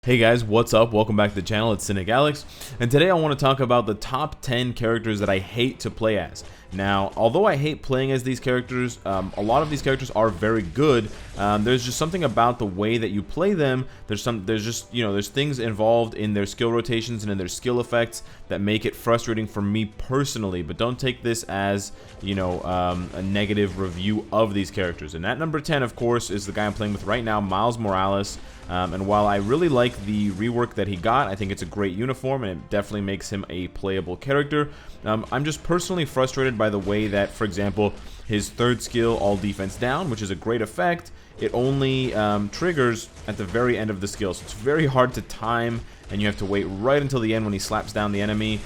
Hey guys, what's up? Welcome back to the channel. It's Cynicalex, and today I want to talk about the top 10 characters that I hate to play as. Now, although I hate playing as these characters, a lot of these characters are very good. There's just something about the way that you play them. There's things involved in their skill rotations and in their skill effects that make it frustrating for me personally. But don't take this as, a negative review of these characters. And at number 10, of course, is the guy I'm playing with right now, Miles Morales. And while I really like the rework that he got, I think it's a great uniform and it definitely makes him a playable character. I'm just personally frustrated by the way that, for example, his third skill, All Defense Down, which is a great effect, it only triggers at the very end of the skill. So it's very hard to time, and you have to wait right until the end when he slaps down the enemy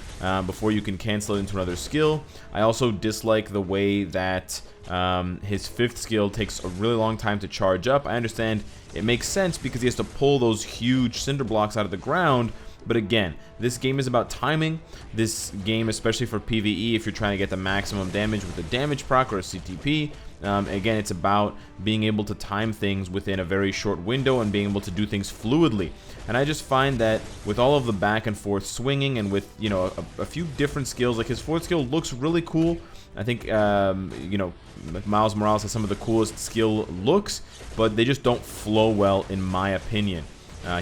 before you can cancel it into another skill. I also dislike the way that his fifth skill takes a really long time to charge up. I understand it makes sense because he has to pull those huge cinder blocks out of the ground. But again, this game is about timing. This game, especially for PvE, if you're trying to get the maximum damage with a damage proc or a CTP, again, it's about being able to time things within a very short window and being able to do things fluidly. And I just find that with all of the back and forth swinging and with, a few different skills, like his fourth skill looks really cool. I think, Miles Morales has some of the coolest skill looks, but they just don't flow well in my opinion.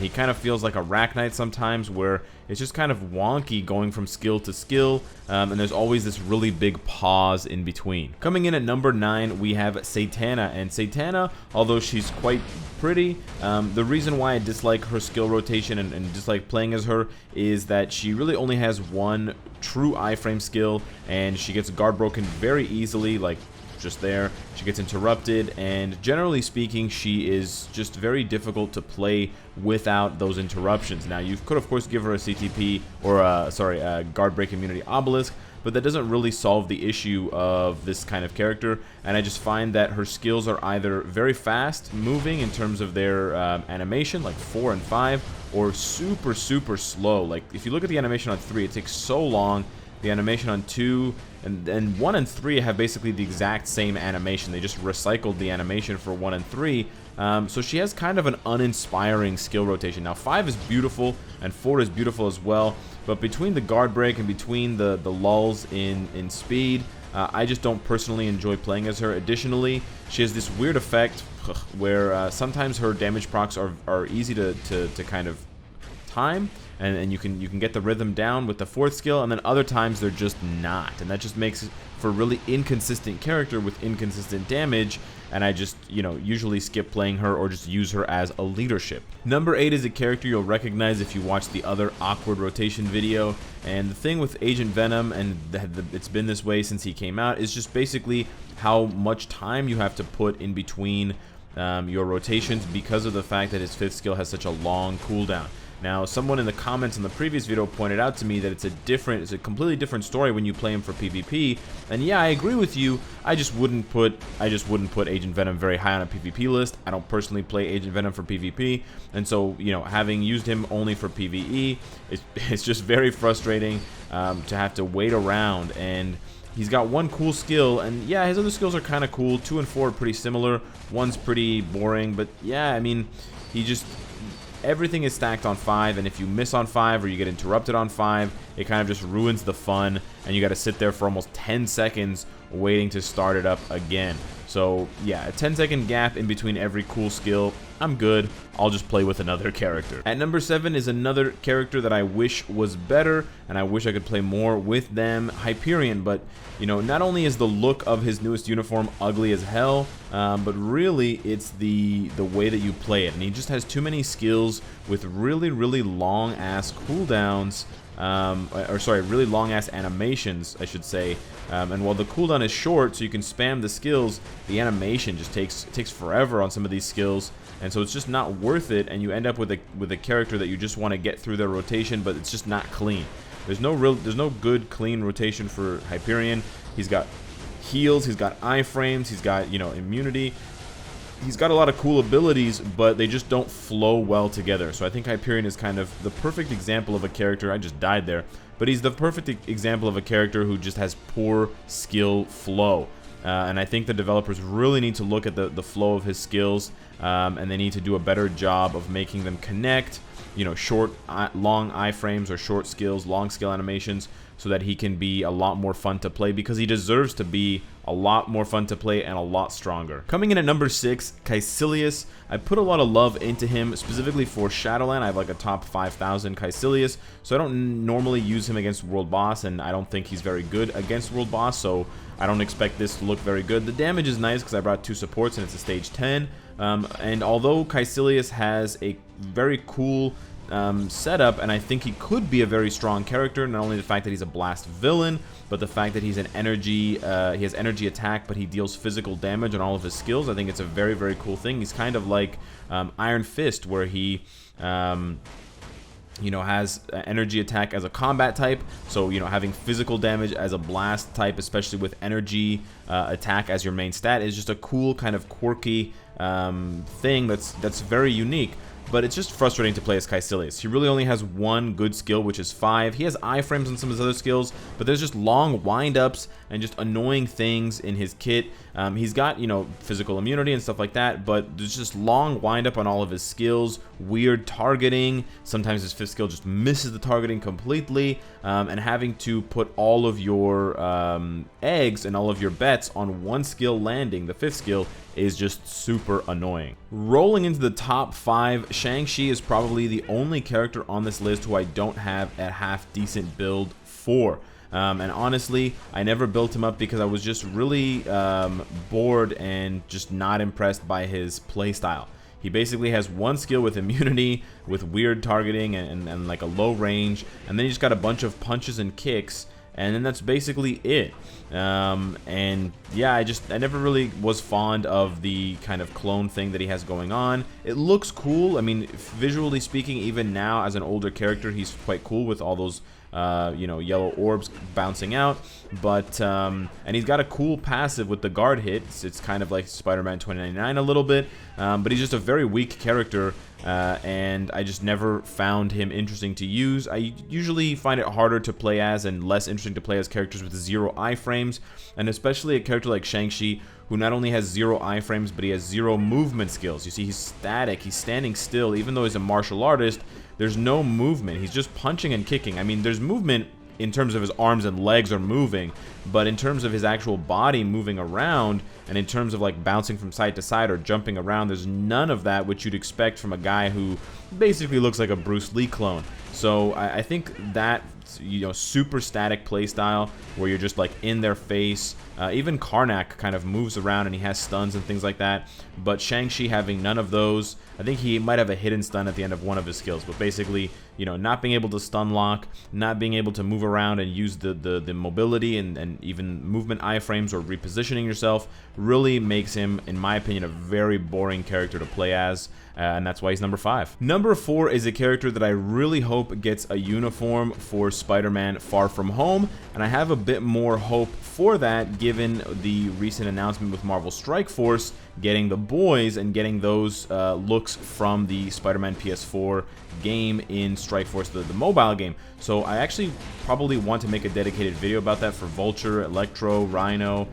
He kind of feels like a Arachnite sometimes, where it's just kind of wonky going from skill to skill, and there's always this really big pause in between. Coming in at number 9, we have Satana, and Satana, although she's quite pretty, the reason why I dislike her skill rotation and dislike playing as her is that she really only has one true iframe skill, and she gets guard broken very easily, like just there. She gets interrupted, and generally speaking, she is just very difficult to play without those interruptions. Now, you could of course give her a CTP or a guard break immunity obelisk, but that doesn't really solve the issue of this kind of character. And I just find that her skills are either very fast moving in terms of their animation, like 4 and 5, or super slow. Like if you look at the animation on 3, it takes so long. The animation on 2 and 1 and 3 have basically the exact same animation. They just recycled the animation for 1 and 3. So she has kind of an uninspiring skill rotation. Now 5 is beautiful and 4 is beautiful as well, but between the guard break and between the lulls in speed, I just don't personally enjoy playing as her. Additionally, she has this weird effect where sometimes her damage procs are easy to kind of time, and you can get the rhythm down with the fourth skill, and then other times they're just not, and that just makes it for a really inconsistent character with inconsistent damage. And I just, usually skip playing her or just use her as a leadership. Number 8 is a character you'll recognize if you watch the other awkward rotation video. And the thing with Agent Venom, and it's been this way since he came out, is just basically how much time you have to put in between your rotations because of the fact that his fifth skill has such a long cooldown. Now, someone in the comments in the previous video pointed out to me that it's a completely different story when you play him for PvP. And yeah, I agree with you. I just wouldn't put Agent Venom very high on a PvP list. I don't personally play Agent Venom for PvP, and so having used him only for PvE, it's just very frustrating to have to wait around. And he's got one cool skill, and yeah, his other skills are kind of cool. 2 and 4 are pretty similar. 1's pretty boring, but yeah, I mean, everything is stacked on 5, and if you miss on 5 or you get interrupted on 5, it kind of just ruins the fun, and you got to sit there for almost 10 seconds waiting to start it up again. So yeah, a 10-second gap in between every cool skill, I'm good. I'll just play with another character. At number 7 is another character that I wish was better, and I wish I could play more with them, Hyperion. But not only is the look of his newest uniform ugly as hell, but really it's the way that you play it. And he just has too many skills with really long ass cooldowns. Really long ass animations, I should say. And while the cooldown is short, so you can spam the skills, the animation just takes forever on some of these skills, and so it's just not worth it. And you end up with a character that you just want to get through their rotation, but it's just not clean. There's no good clean rotation for Hyperion. He's got heals, he's got iframes, he's got immunity. He's got a lot of cool abilities, but they just don't flow well together. So I think Hyperion is kind of the perfect example of a character. I just died there. But he's the perfect example of a character who just has poor skill flow. And I think the developers really need to look at the flow of his skills, and they need to do a better job of making them connect, you know, long iframes or short skills, long skill animations, so that he can be a lot more fun to play, because he deserves to be a lot more fun to play and a lot stronger. Coming in at number 6, Silius. I put a lot of love into him, specifically for Shadowland. I have like a top 5,000 Silius, so I don't normally use him against World Boss, and I don't think he's very good against World Boss, so I don't expect this to look very good. The damage is nice because I brought 2 supports and it's a stage 10, and although Silius has a very cool setup, and I think he could be a very strong character, not only the fact that he's a blast villain, but the fact that he's an energy, he has energy attack, but he deals physical damage on all of his skills. I think it's a very, very cool thing. He's kind of like Iron Fist, where he you know, has energy attack as a combat type, so, you know, having physical damage as a blast type, especially with energy attack as your main stat, is just a cool kind of quirky thing that's very unique. But it's just frustrating to play as Silius. He really only has one good skill, which is 5. He has iframes on some of his other skills, but there's just long wind-ups and just annoying things in his kit. He's got, you know, physical immunity and stuff like that, but there's just long wind-up on all of his skills, weird targeting. Sometimes his 5th skill just misses the targeting completely, and having to put all of your eggs and all of your bets on one skill landing, the 5th skill, is just super annoying. Rolling into the top 5, ShangChi is probably the only character on this list who I don't have a half-decent build for. And honestly, I never built him up because I was just really bored and just not impressed by his playstyle. He basically has one skill with immunity, with weird targeting and like a low range, and then he just got a bunch of punches and kicks, and then that's basically it. And yeah, I never really was fond of the kind of clone thing that he has going on. It looks cool. I mean, visually speaking, even now as an older character, he's quite cool with all those you know, yellow orbs bouncing out, but and he's got a cool passive with the guard hit. It's kind of like Spider-Man 2099 a little bit, but he's just a very weak character, and I just never found him interesting to use. I usually find it harder to play as and less interesting to play as characters with 0 iframes, and especially a character like ShangChi, who not only has 0 iframes, but he has 0 movement skills. You see, he's static, he's standing still. Even though he's a martial artist, there's no movement. He's just punching and kicking. I mean, there's movement in terms of his arms and legs are moving, but in terms of his actual body moving around, and in terms of like bouncing from side to side or jumping around, there's none of that which you'd expect from a guy who basically looks like a Bruce Lee clone. So I think that, you know, super static playstyle where you're just like in their face. Even Karnak kind of moves around and he has stuns and things like that, but ShangChi having none of those. I think he might have a hidden stun at the end of one of his skills, but basically, you know, not being able to stun lock, not being able to move around and use the mobility and even movement iframes or repositioning yourself really makes him, in my opinion, a very boring character to play as, and that's why he's number 5. Number 4 is a character that I really hope gets a uniform for Spider-Man Far From Home, and I have a bit more hope for that given the recent announcement with Marvel Strike Force getting the boys and getting those looks from the Spider-Man PS4 game in Strike Force, the mobile game. So I actually probably want to make a dedicated video about that for Vulture, Electro, Rhino,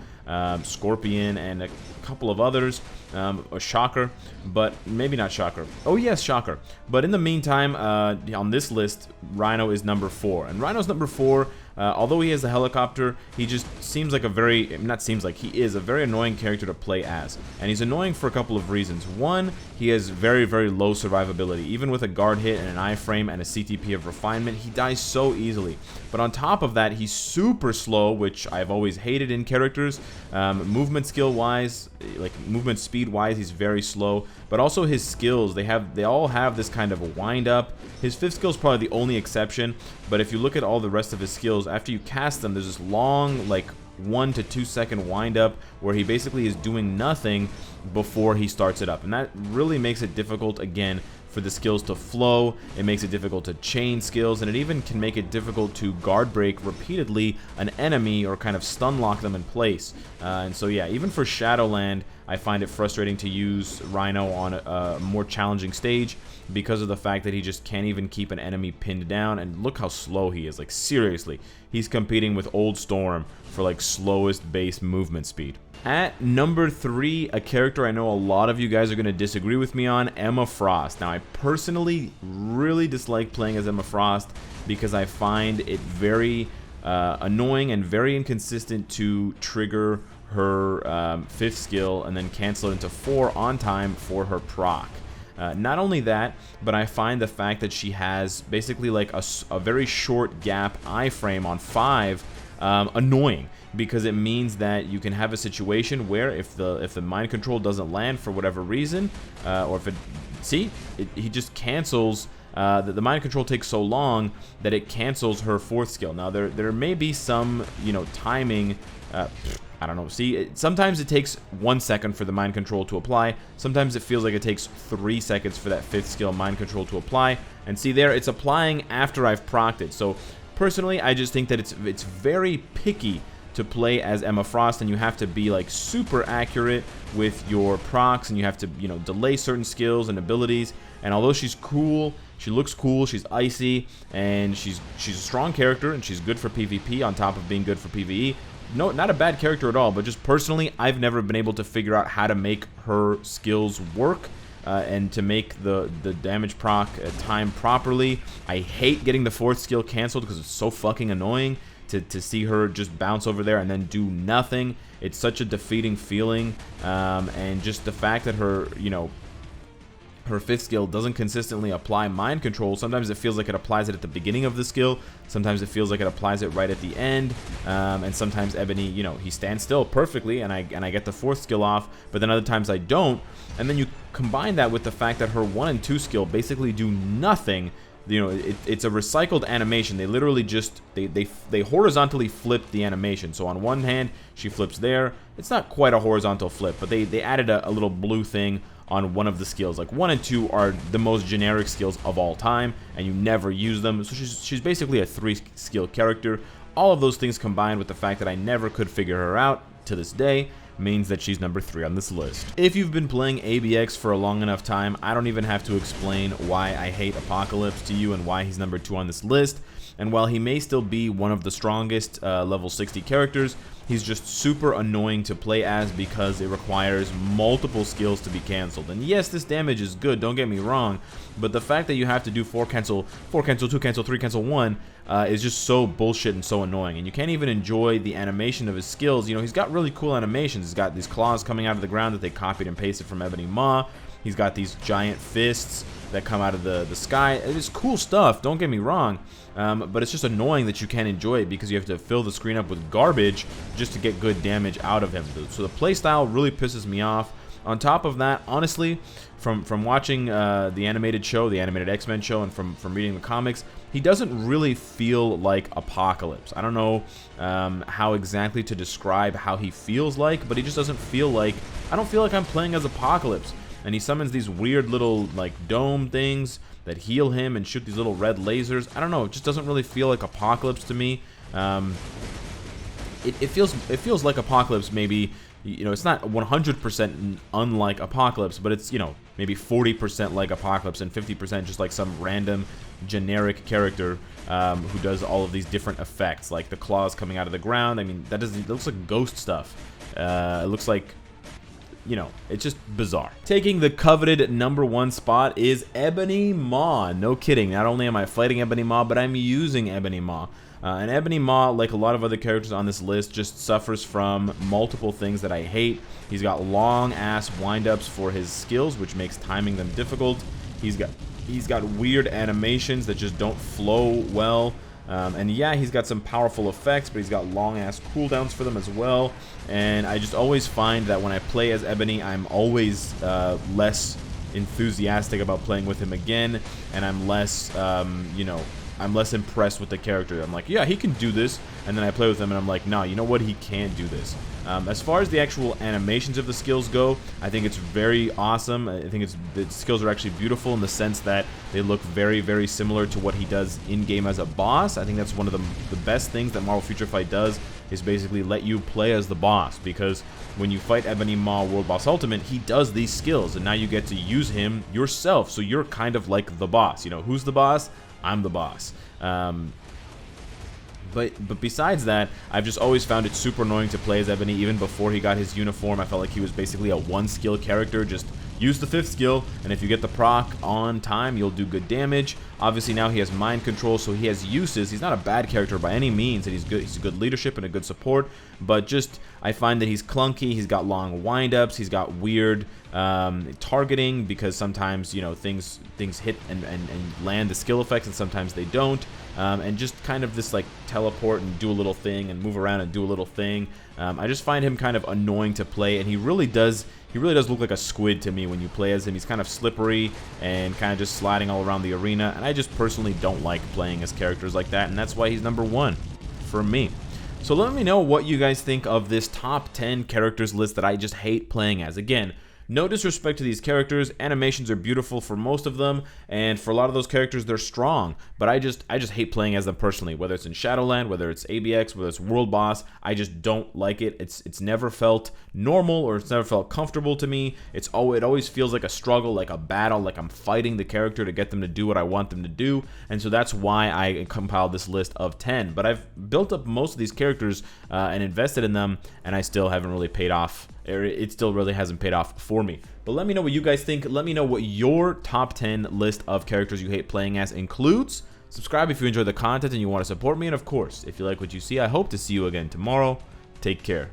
Scorpion, and a couple of others. A Shocker, but maybe not Shocker. Oh yes, Shocker. But in the meantime, on this list, Rhino is number 4. And Rhino's number 4, although he has a helicopter, he just seems like a very, not seems like, he is a very annoying character to play as. And he's annoying for a couple of reasons. One, he has very, very low survivability. Even with a guard hit and an iframe and a CTP of refinement, he dies so easily. But on top of that, he's super slow, which I've always hated in characters. Movement skill wise, like movement speed wise, he's very slow, but also his skills, they all have this kind of a wind up. His 5th skill is probably the only exception, but if you look at all the rest of his skills, after you cast them, there's this long, like 1 to 2 second wind up where he basically is doing nothing before he starts it up, and that really makes it difficult again for the skills to flow. It makes it difficult to chain skills, and it even can make it difficult to guard break repeatedly an enemy or kind of stun lock them in place. And so yeah, even for Shadowland, I find it frustrating to use Rhino on a more challenging stage because of the fact that he just can't even keep an enemy pinned down. And look how slow he is. Like, seriously, he's competing with Old Storm for like slowest base movement speed. At number 3, a character I know a lot of you guys are going to disagree with me on, Emma Frost. Now, I personally really dislike playing as Emma Frost because I find it very annoying and very inconsistent to trigger her 5th skill and then cancel it into 4 on time for her proc. Not only that, but I find the fact that she has basically like a very short gap iframe on 5 annoying, because it means that you can have a situation where if the mind control doesn't land for whatever reason, or if he just cancels. The mind control takes so long that it cancels her 4th skill. Now there may be some timing. I don't know. Sometimes it takes 1 second for the mind control to apply. Sometimes it feels like it takes 3 seconds for that 5th skill mind control to apply. And see there, it's applying after I've procced it. So personally, I just think that it's very picky to play as Emma Frost, and you have to be like super accurate with your procs, and you have to delay certain skills and abilities. And although she's cool, she looks cool, she's icy, and she's a strong character, and she's good for PvP on top of being good for PvE. No, not a bad character at all, but just personally, I've never been able to figure out how to make her skills work. And to make the damage proc time properly. I hate getting the 4th skill canceled because it's so fucking annoying to see her just bounce over there and then do nothing. It's such a defeating feeling, and just the fact that her her 5th skill doesn't consistently apply mind control. Sometimes it feels like it applies it at the beginning of the skill. Sometimes it feels like it applies it right at the end. And sometimes Ebony, he stands still perfectly, and I get the 4th skill off. But then other times I don't. And then you combine that with the fact that her 1 and 2 skill basically do nothing. It's a recycled animation. They literally just they horizontally flip the animation. So on one hand, she flips there. It's not quite a horizontal flip, but they added a little blue thing on one of the skills. Like 1 and 2 are the most generic skills of all time, and you never use them. So she's basically a 3-skill character. All of those things combined with the fact that I never could figure her out to this day means that she's number 3 on this list. If you've been playing ABX for a long enough time, I don't even have to explain why I hate Apocalypse to you and why he's number 2 on this list. And while he may still be one of the strongest level 60 characters, he's just super annoying to play as because it requires multiple skills to be canceled. And yes, this damage is good, don't get me wrong, but the fact that you have to do 4 cancel, 2 cancel, 3 cancel, 1 is just so bullshit and so annoying. And you can't even enjoy the animation of his skills. He's got really cool animations. He's got these claws coming out of the ground that they copied and pasted from Ebony Maw. He's got these giant fists that come out of the sky. It's cool stuff, don't get me wrong. But it's just annoying that you can't enjoy it because you have to fill the screen up with garbage just to get good damage out of him. So the playstyle really pisses me off. On top of that, honestly, from watching the animated show, the animated X-Men show, and from reading the comics, he doesn't really feel like Apocalypse. I don't know how exactly to describe how he feels like, but he just doesn't feel like... I don't feel like I'm playing as Apocalypse. And he summons these weird little, like, dome things that heal him and shoot these little red lasers. I don't know, it just doesn't really feel like Apocalypse to me. It feels like Apocalypse maybe... it's not 100% unlike Apocalypse, but it's, maybe 40% like Apocalypse and 50% just like some random generic character who does all of these different effects, like the claws coming out of the ground. I mean, it looks like ghost stuff. It looks like, it's just bizarre. Taking the coveted number 1 spot is Ebony Maw. No kidding, not only am I fighting Ebony Maw, but I'm using Ebony Maw. And Ebony Maw, like a lot of other characters on this list, just suffers from multiple things that I hate. He's got long-ass wind-ups for his skills, which makes timing them difficult. He's got weird animations that just don't flow well. And yeah, he's got some powerful effects, but he's got long-ass cooldowns for them as well. And I just always find that when I play as Ebony, I'm always less enthusiastic about playing with him again, and I'm less, I'm less impressed with the character. I'm like, yeah, he can do this, and then I play with him and I'm like, nah, you know what, he can't do this. As far as the actual animations of the skills go, I think it's very awesome. I think the skills are actually beautiful in the sense that they look very, very similar to what he does in-game as a boss. I think that's one of the best things that Marvel Future Fight does, is basically let you play as the boss, because when you fight Ebony Maw World Boss Ultimate, he does these skills, and now you get to use him yourself, so you're kind of like the boss. You know, who's the boss? I'm the boss. But besides that, I've just always found it super annoying to play as Ebony. Even before he got his uniform, I felt like he was basically a one-skill character. Just use the 5th skill, and if you get the proc on time, you'll do good damage. Obviously, now he has mind control, so he has uses. He's not a bad character by any means, and he's good. He's a good leadership and a good support. But just, I find that he's clunky. He's got long windups. He's got weird targeting, because sometimes, you know, things hit and land the skill effects, and sometimes they don't. And just kind of this like teleport and do a little thing and move around and do a little thing. I just find him kind of annoying to play, and he really does look like a squid to me when you play as him. He's kind of slippery and kind of just sliding all around the arena, and I just personally don't like playing as characters like that, and that's why he's number 1 for me. So let me know what you guys think of this top 10 characters list that I just hate playing as. Again, no disrespect to these characters, animations are beautiful for most of them, and for a lot of those characters they're strong, but I just hate playing as them personally, whether it's in Shadowland, whether it's ABX, whether it's World Boss. I just don't like it. It's never felt normal, or it's never felt comfortable to me. It always feels like a struggle, like a battle, like I'm fighting the character to get them to do what I want them to do, and so that's why I compiled this list of 10. But I've built up most of these characters and invested in them, and I still haven't really paid off. It still really hasn't paid off for me. But let me know what you guys think. Let me know what your top 10 list of characters you hate playing as includes. Subscribe if you enjoy the content and you want to support me. And of course, if you like what you see, I hope to see you again tomorrow. Take care.